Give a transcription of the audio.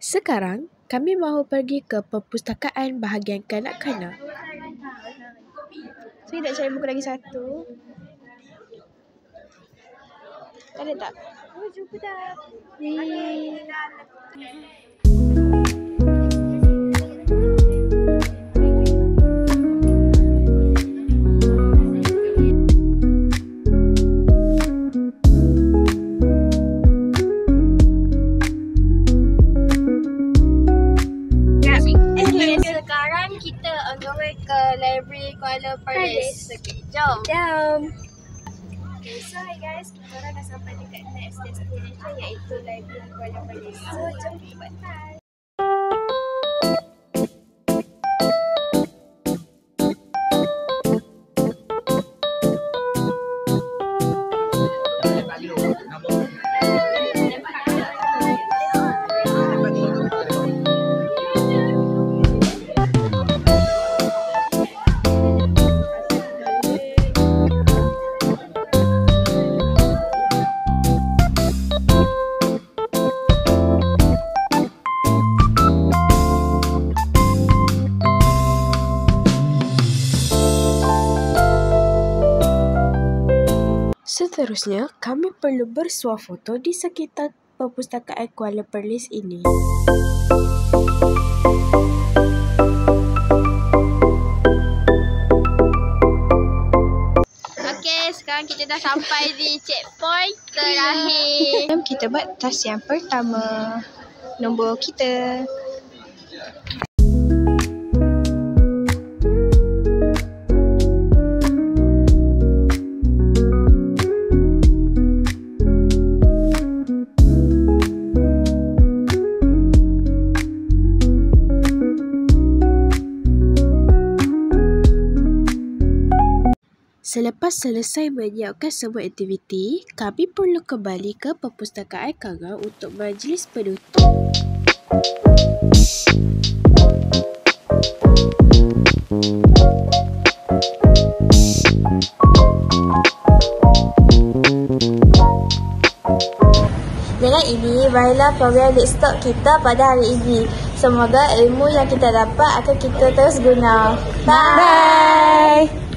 Sekarang, kami mahu pergi ke perpustakaan bahagian kanak-kanak. So, kita cari buku lagi satu. Ada tak? Oh, jumpa dah. Sekarang kita on the way ke Library Kuala Perlis. Okay, jom. Okay, so hi guys, kita orang dah sampai dekat next destination iaitu Library Kuala Perlis. So, jom kita buat time. Seterusnya, kami perlu bersuah foto di sekitar perpustakaan Kuala Perlis ini. Okay, sekarang kita dah sampai di checkpoint terakhir. Jom kita buat task yang pertama. Nombor kita. Selepas selesai menyiapkan semua aktiviti, kami perlu kembali ke perpustakaan Kangan untuk majlis penutup. Dengan ini, berakhirlah program Let's Talk kita pada hari ini. Semoga ilmu yang kita dapat akan kita terus guna. Bye!